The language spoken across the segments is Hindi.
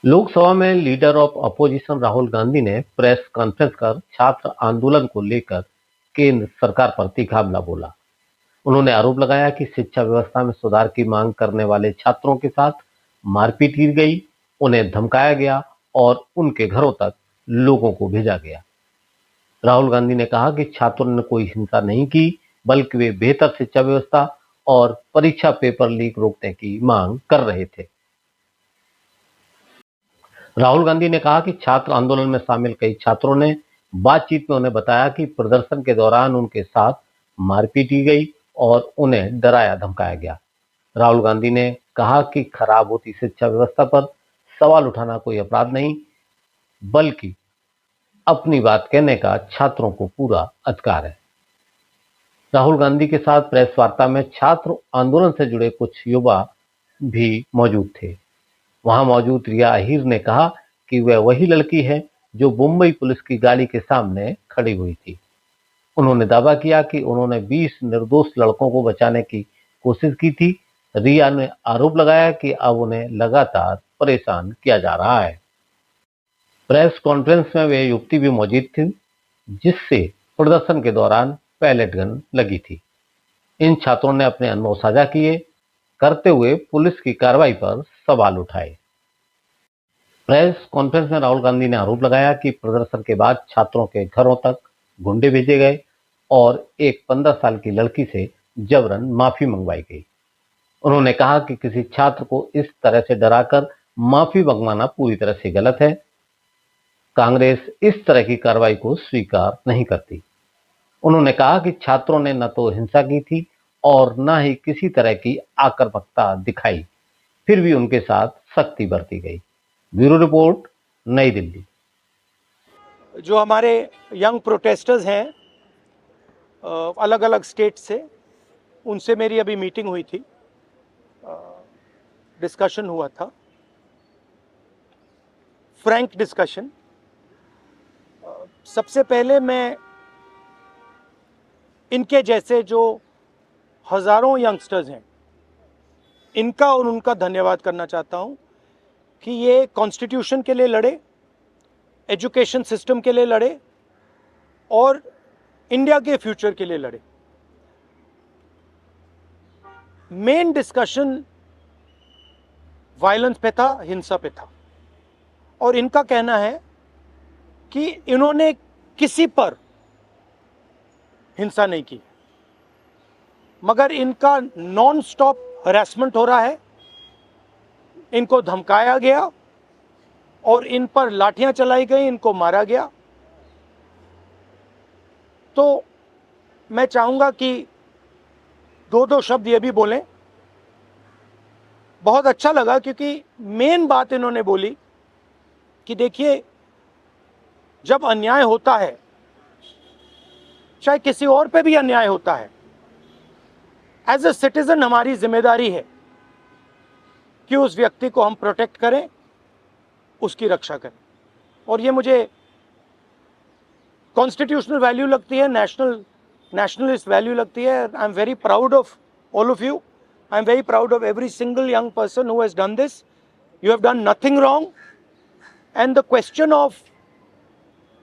लोकसभा में leader of opposition Rahul Gandhi ने प्रेस कॉन्फ्रेंस कर छात्र आंदोलन को लेकर केंद्र सरकार पर तीखा हमला बोला। उन्होंने आरोप लगाया कि शिक्षा व्यवस्था में सुधार की मांग करने वाले छात्रों के साथ मारपीट की गई, उन्हें धमकाया गया और उनके घरों तक लोगों को भेजा गया। राहुल गांधी ने कहा कि छात्रों ने कोई हिंसा नहीं की, बल्कि वे बेहतर शिक्षा व्यवस्था और परीक्षा पेपर लीक रोकने की मांग कर रहे थे। राहुल गांधी ने कहा कि छात्र आंदोलन में शामिल कई छात्रों ने बातचीत में उन्हें बताया कि प्रदर्शन के दौरान उनके साथ मारपीट की गई और उन्हें डराया धमकाया गया। राहुल गांधी ने कहा कि खराब होती शिक्षा व्यवस्था पर सवाल उठाना कोई अपराध नहीं, बल्कि अपनी बात कहने का छात्रों को पूरा अधिकार है। राहुल गांधी के साथ प्रेस वार्ता में छात्र आंदोलन से जुड़े कुछ युवा भी मौजूद थे। वहां मौजूद रिया अहीर ने कहा कि वह वही लड़की है जो मुंबई पुलिस की गाड़ी के सामने खड़ी हुई थी। उन्होंने दावा किया कि उन्होंने 20 निर्दोष लड़कों को बचाने की कोशिश की थी। रिया ने आरोप लगाया कि अब उन्हें लगातार परेशान किया जा रहा है। प्रेस कॉन्फ्रेंस में वे युवती भी मौजूद थी जिससे प्रदर्शन के दौरान पैलेट गन लगी थी। इन छात्रों ने अपने अनुभव साझा किए करते हुए पुलिस की कार्रवाई पर सवाल उठाए। प्रेस कॉन्फ्रेंस में राहुल गांधी ने आरोप लगाया कि प्रदर्शन के बाद छात्रों के घरों तक गुंडे भेजे गए और एक 15 साल की लड़की से जबरन माफी मंगवाई गई। उन्होंने कहा कि किसी छात्र को इस तरह से डराकर माफी मंगवाना पूरी तरह से गलत है। कांग्रेस इस तरह की कार्रवाई को स्वीकार नहीं करती। उन्होंने कहा कि छात्रों ने न तो हिंसा की थी और न ही किसी तरह की आक्रामकता दिखाई, फिर भी उनके साथ सख्ती बरती गई। ब्यूरो रिपोर्ट, नई दिल्ली। जो हमारे यंग प्रोटेस्टर्स हैं अलग अलग स्टेट से, उनसे मेरी अभी मीटिंग हुई थी, डिस्कशन हुआ था, फ्रैंक डिस्कशन। सबसे पहले मैं इनके जैसे जो हज़ारों यंगस्टर्स हैं, इनका और उनका धन्यवाद करना चाहता हूं कि ये कॉन्स्टिट्यूशन के लिए लड़े, एजुकेशन सिस्टम के लिए लड़े और इंडिया के फ्यूचर के लिए लड़े। मेन डिस्कशन वायलेंस पे था, हिंसा पे था, और इनका कहना है कि इन्होंने किसी पर हिंसा नहीं की, मगर इनका नॉन स्टॉप हरासमेंट हो रहा है, इनको धमकाया गया और इन पर लाठियां चलाई गई, इनको मारा गया। तो मैं चाहूंगा कि दो दो शब्द ये भी बोलें। बहुत अच्छा लगा क्योंकि मेन बात इन्होंने बोली कि देखिए, जब अन्याय होता है, चाहे किसी और पे भी अन्याय होता है, एज ए सिटीजन हमारी जिम्मेदारी है कि उस व्यक्ति को हम प्रोटेक्ट करें, उसकी रक्षा करें। और ये मुझे कॉन्स्टिट्यूशनल वैल्यू लगती है, नेशनलिस्ट वैल्यू लगती है। I am very proud of all of you. I am very proud of every single young person who has done this. You have done nothing wrong. And the question of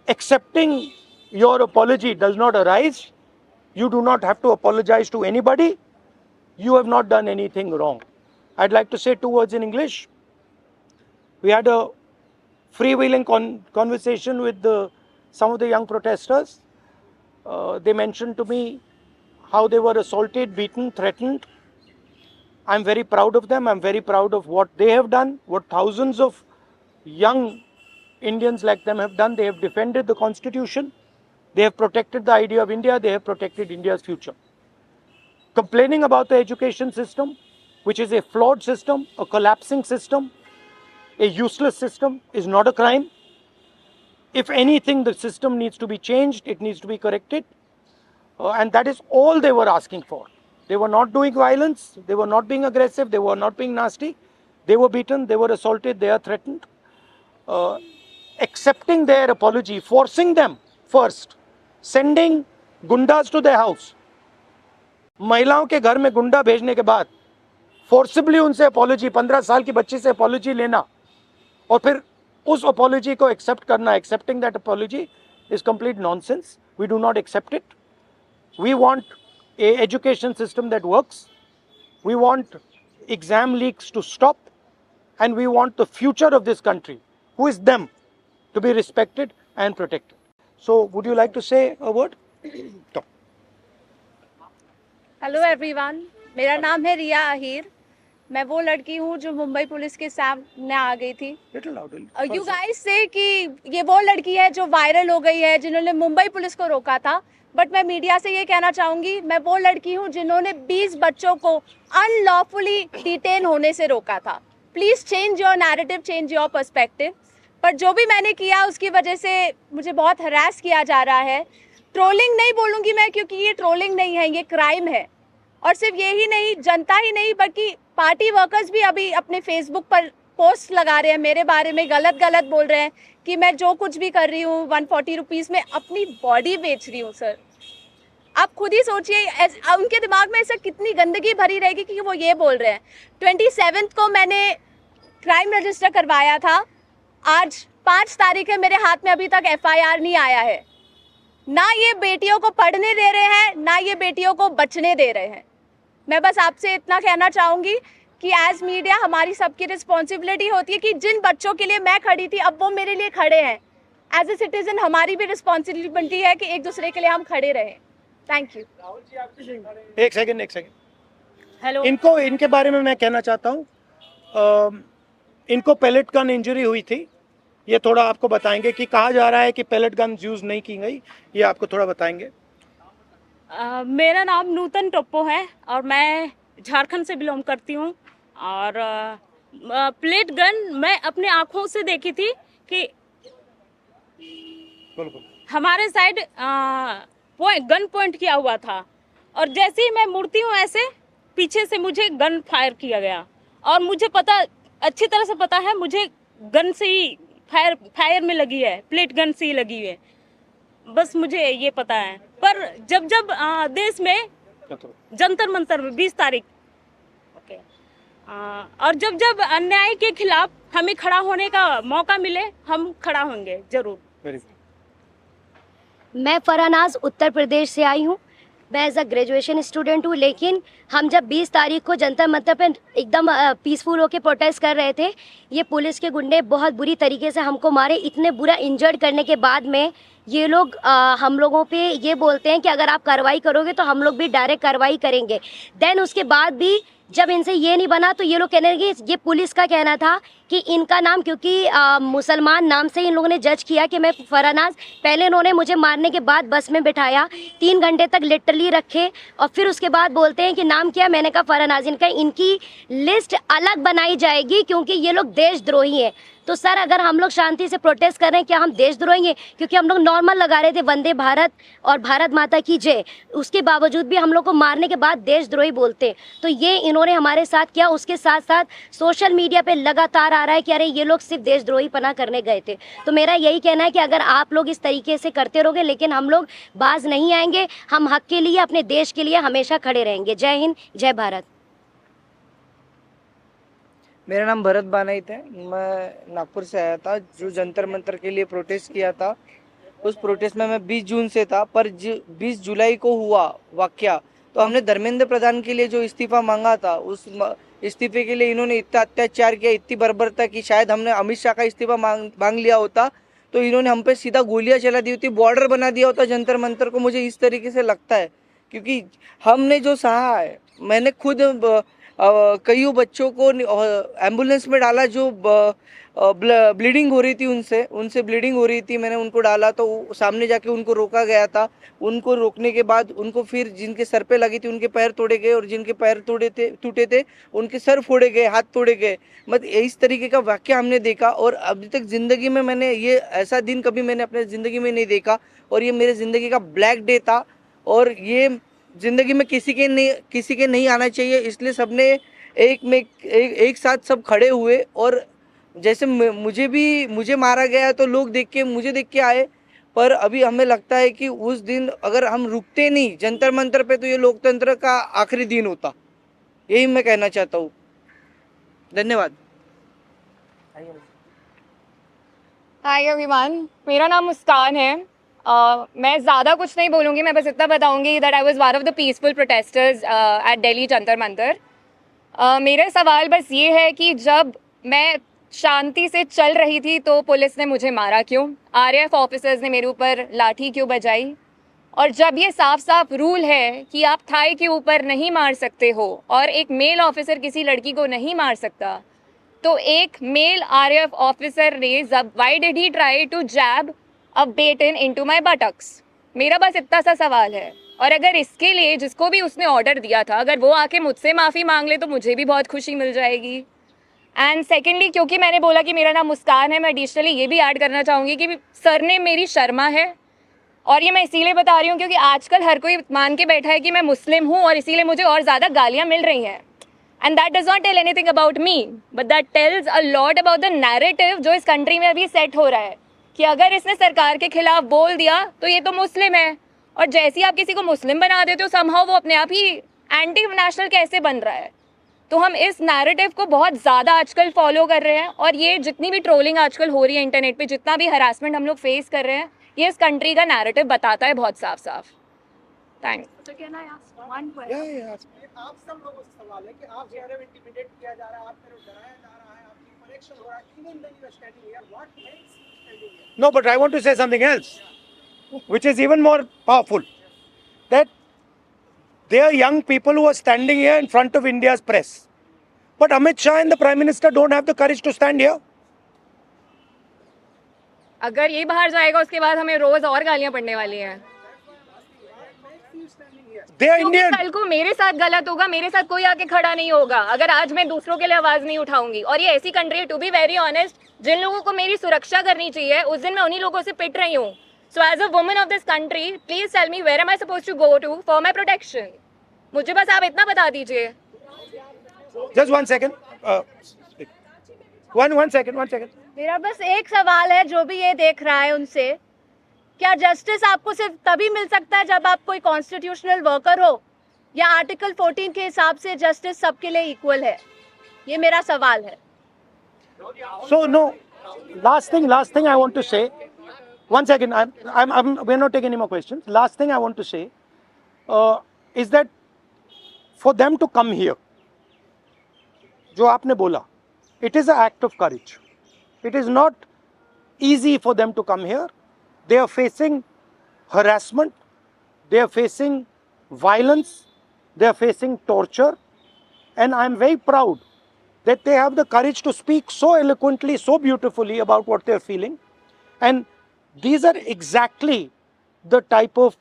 accepting your apology does not arise. You do not have to apologize to anybody. You have not done anything wrong. I'd like to say two words in English. We had a freewheeling conversation with some of the young protesters. They mentioned to me how they were assaulted, beaten, threatened. I'm very proud of them. I'm very proud of what they have done, what thousands of young Indians like them have done. They have defended the Constitution. They have protected the idea of India. They have protected India's future. Complaining about the education system, which is a flawed system, a collapsing system, a useless system, is not a crime. If anything, the system needs to be changed. It needs to be corrected. And that is all they were asking for. They were not doing violence, they were not being aggressive, they were not being nasty. They were beaten, they were assaulted, they are threatened. Accepting their apology, forcing them first, sending gundas to their house. महिलाओं के घर में गुंडा भेजने के बाद फोर्सिबली उनसे अपॉलॉजी, 15 साल की बच्ची से अपॉलॉजी लेना, और फिर उस अपॉलॉजी को एक्सेप्ट करना, accepting that apology is complete nonsense. We do not accept it. We want a education system that works. We want exam leaks to stop, and we want the future of this country, who is them, to be respected and protected. So would you like to say a word? Talk. Hello everyone, मेरा नाम है रिया आहिर. मैं वो लड़की हूँ जो मुंबई पुलिस के सामने आ गई थी. Little louder. यू गाइस से कि ये वो लड़की है जो वायरल हो गई है, जिन्होंने मुंबई पुलिस को रोका था. बट मैं मीडिया से ये कहना चाहूँगी, मैं वो लड़की हूँ जिन्होंने 20 बच्चों को अनलॉफुली डिटेन होने से रोका था. Please change your narrative, change your perspective. पर जो भी मैंने किया उसकी वजह से मुझे बहुत हरास किया जा रहा है. ट्रोलिंग नहीं बोलूँगी मैं, क्योंकि ये ट्रोलिंग नहीं है, ये क्राइम है. और सिर्फ ये ही नहीं, जनता ही नहीं बल्कि पार्टी वर्कर्स भी अभी अपने फेसबुक पर पोस्ट लगा रहे हैं, मेरे बारे में गलत बोल रहे हैं कि मैं जो कुछ भी कर रही हूँ 140 रुपीज़ में अपनी बॉडी बेच रही हूँ. सर, आप खुद ही सोचिए, उनके दिमाग में ऐसा कितनी गंदगी भरी रहेगी कि वो ये बोल रहे हैं. 27 को मैंने क्राइम रजिस्टर करवाया था. आज 5 तारीख है, मेरे हाथ में अभी तक FIR नहीं आया है. ना ये बेटियों को पढ़ने दे रहे हैं, ना ये बेटियों को बचने दे रहे हैं. मैं बस आपसे इतना कहना चाहूँगी कि एज मीडिया हमारी सबकी रिस्पॉन्सिबिलिटी होती है कि जिन बच्चों के लिए मैं खड़ी थी अब वो मेरे लिए खड़े हैं. एज ए सिटीजन हमारी भी रिस्पॉन्सिबिलिटी है कि एक दूसरे के लिए हम खड़े रहें. Thank you. एक सेकंड. हेलो, इनके बारे में मैं कहना चाहता हूँ. इनको पेलेट गन इंजरी हुई थी. ये थोड़ा आपको बताएंगे कि कहा जा रहा है कि पेलेट गन यूज नहीं की गई. ये आपको थोड़ा बताएंगे. मेरा नाम नूतन टोप्पो है और मैं झारखंड से बिलोंग करती हूँ. और प्लेट गन मैं अपने आँखों से देखी थी कि हमारे साइड गन पॉइंट किया हुआ था. और जैसे ही मैं मुड़ती हूँ ऐसे पीछे से मुझे गन फायर किया गया. और मुझे पता, अच्छी तरह से पता है, मुझे गन से ही फायर में लगी है, प्लेट गन से ही लगी है. बस मुझे ये पता है. पर जब देश में जंतर मंतर में 20 तारीख और जब अन्याय के खिलाफ हमें खड़ा होने का मौका मिले, हम खड़ा होंगे जरूर. मैं फरहानाज उत्तर प्रदेश से आई हूँ. मैं एज अ ग्रेजुएशन स्टूडेंट हूँ. लेकिन हम जब 20 तारीख को जंतर मंतर पे एकदम पीसफुल होकर प्रोटेस्ट कर रहे थे, ये पुलिस के गुंडे बहुत बुरी तरीके से हमको मारे. इतने बुरा इंजर्ड करने के बाद में ये लोग हम लोगों पे ये बोलते हैं कि अगर आप कार्रवाई करोगे तो हम लोग भी डायरेक्ट कार्रवाई करेंगे. देन उसके बाद भी जब इनसे ये नहीं बना तो ये लोग कहने लगे, ये पुलिस का कहना था कि इनका नाम, क्योंकि मुसलमान नाम से इन लोगों ने जज किया कि मैं फरहानाज. पहले इन्होंने मुझे मारने के बाद बस में बिठाया, 3 घंटे तक लिटरली रखे और फिर उसके बाद बोलते हैं कि नाम क्या. मैंने कहा फरहानाज. इनकी लिस्ट अलग बनाई जाएगी क्योंकि ये लोग देशद्रोही हैं. तो सर, अगर हम लोग शांति से प्रोटेस्ट कर रहे हैं, क्या हम देशद्रोही हैं? क्योंकि हम लोग नॉर्मल लगा रहे थे वंदे भारत और भारत माता की जय, उसके बावजूद भी हम लोग को मारने के बाद देशद्रोही बोलते. तो ये इन्होंने हमारे साथ किया. उसके साथ साथ सोशल मीडिया पे लगातार आ रहा है कि अरे ये लोग सिर्फ देशद्रोही पना करने गए थे. तो मेरा यही कहना है कि अगर आप लोग इस तरीके से करते रहोगे, लेकिन हम लोग बाज नहीं आएंगे. हम हक के लिए, अपने देश के लिए हमेशा खड़े रहेंगे. जय हिंद, जय भारत. मेरा नाम भरत बानाइत है. मैं नागपुर से आया था. जो जंतर मंतर के लिए प्रोटेस्ट किया था, उस प्रोटेस्ट में मैं 20 जून से था. पर 20 जुलाई को हुआ वाकया, तो हमने धर्मेंद्र प्रधान के लिए जो इस्तीफा मांगा था, उस इस्तीफे के लिए इन्होंने इतना अत्याचार किया, इतनी बर्बरता की. शायद हमने अमित शाह का इस्तीफा मांग लिया होता तो इन्होंने हम पे सीधा गोलियां चला दी होती, बॉर्डर बना दिया होता जंतर मंतर को. मुझे इस तरीके से लगता है क्योंकि हमने जो सहा है, मैंने खुद कई बच्चों को एम्बुलेंस में डाला जो ब्लीडिंग हो रही थी, उनसे ब्लीडिंग हो रही थी. मैंने उनको डाला तो सामने जाके उनको रोका गया था. उनको रोकने के बाद उनको फिर जिनके सर पे लगी थी उनके पैर तोड़े गए, और जिनके पैर टूटे थे उनके सर फोड़े गए, हाथ तोड़े गए. मतलब इस तरीके का वाकया हमने देखा. और अभी तक ज़िंदगी में मैंने ये ऐसा दिन कभी मैंने अपने ज़िंदगी में नहीं देखा. और ये मेरे ज़िंदगी का ब्लैक डे था. और ये ज़िंदगी में किसी के नहीं आना चाहिए. इसलिए सबने एक साथ सब खड़े हुए. और जैसे मुझे मारा गया तो लोग मुझे देख के आए. पर अभी हमें लगता है कि उस दिन अगर हम रुकते नहीं जंतर मंतर पे, तो ये लोकतंत्र का आखिरी दिन होता. यही मैं कहना चाहता हूँ. धन्यवाद. हाय एवरीवन, मेरा नाम मुस्कान है। मैं ज़्यादा कुछ नहीं बोलूँगी, मैं बस इतना बताऊँगी that I was one of the peaceful protesters at Delhi Jantar Mantar. मेरा सवाल बस ये है कि जब मैं शांति से चल रही थी तो पुलिस ने मुझे मारा क्यों? आरएएफ ऑफिसर्स ने मेरे ऊपर लाठी क्यों बजाई? और जब ये साफ साफ रूल है कि आप थाई के ऊपर नहीं मार सकते हो और एक मेल ऑफिसर किसी लड़की को नहीं मार सकता, तो एक मेल आरएएफ ऑफिसर ने why did he try to jab a baton into my buttocks? मेरा बस इतना सा सवाल है। और अगर इसके लिए जिसको भी उसने ऑर्डर दिया था, अगर वो आके मुझसे माफ़ी मांग ले तो मुझे भी बहुत खुशी मिल जाएगी। एंड सेकेंडली, क्योंकि मैंने बोला कि मेरा नाम मुस्कान है, मैं एडिशनली ये भी ऐड करना चाहूँगी कि सरनेम मेरी शर्मा है। और ये मैं इसीलिए बता रही हूँ क्योंकि आजकल हर कोई मान के बैठा है कि मैं मुस्लिम हूँ और इसीलिए मुझे और ज़्यादा गालियाँ मिल रही हैं। And that does not tell anything about me, but that tells a lot about the narrative जो इस कंट्री में अभी सेट हो रहा है कि अगर इसने सरकार के खिलाफ बोल दिया तो ये तो मुस्लिम है, और जैसे ही आप किसी को मुस्लिम बना देते हो समहाउ वो अपने आप ही एंटी नेशनल कैसे बन रहा है। तो हम इस नैरेटिव को बहुत ज़्यादा आजकल फॉलो कर रहे हैं, और ये जितनी भी ट्रोलिंग आजकल हो रही है इंटरनेट पे, जितना भी हरासमेंट हम लोग फेस कर रहे हैं, ये इस कंट्री का नैरेटिव बताता है बहुत साफ साफ। थैंक्स। आप सब लोगों से सवाल है कि आप कह रहे हो इंटिमिडेट किया जा रहा है, आप कह रहे हो डराया जा रहा है, आपकी कनेक्शन हो रहा है, even when you are standing here, what makes you standing here? No, but I want to say something else, which is even more powerful. That there are young people who are standing here in front of India's press. But Amit Shah and the Prime Minister don't have the courage to stand here. अगर ये बाहर जाएगा उसके बाद हमें रोज और गालियां पड़ने वाली हैं। They are क्योंकि Indian. कल को मेरे साथ गलत होगा, मेरे साथ कोई आके खड़ा नहीं होगा अगर आज मैं दूसरों के लिए आवाज नहीं उठाऊंगी। और ये ऐसी कंट्री है, टू बी वेरी ऑनेस्ट, जिन लोगों को मेरी सुरक्षा करनी चाहिए उस दिन मैं उन्हीं लोगों से पिट रही हूँ। So as a woman of this country, please tell me where am I supposed to go to for my protection. मुझे बस आप इतना बता दीजिए। Just 1 second. One second. मेरा बस एक सवाल है जो भी ये देख रहा है उनसे, क्या जस्टिस आपको सिर्फ तभी मिल सकता है जब आप कोई कॉन्स्टिट्यूशनल वर्कर हो, या आर्टिकल 14 के हिसाब से जस्टिस सबके लिए इक्वल है? ये मेरा सवाल है। So no, last thing I want to say. 1 second. We're not taking any more questions. Last thing I want to say is that for them to come here, जो आपने बोला, it is an act of courage. It is not easy for them to come here. They are facing harassment, they are facing violence, they are facing torture, and I am very proud that they have the courage to speak so eloquently, so beautifully about what they are feeling. And these are exactly the type of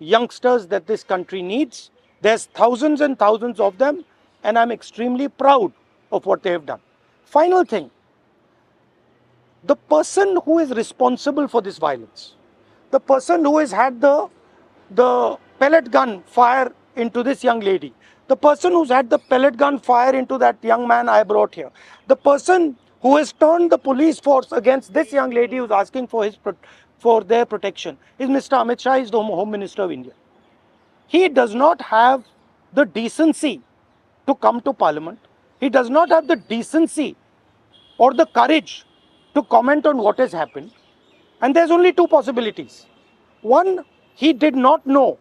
youngsters that this country needs. There's thousands and thousands of them, and I'm extremely proud of what they have done. Final thing, the person who is responsible for this violence, the person who has had the pellet gun fire into this young lady, the person who's had the pellet gun fire into that young man I brought here, the person who has turned the police force against this young lady who's asking for their protection is Mr. Amit Shah, is the Home Minister of India. He does not have the decency to come to Parliament. He does not have the decency or the courage to comment on what has happened. And there's only two possibilities. One, he did not know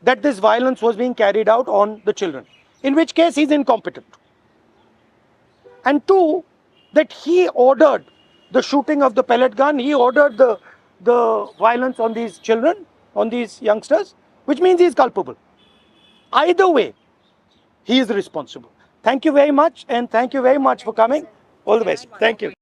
that this violence was being carried out on the children, in which case he's incompetent. And two, that he ordered the shooting of the pellet gun, he ordered the violence on these children, on these youngsters, which means he's culpable. Either way, he is responsible. Thank you very much, and thank you very much for coming. All the best. Thank you.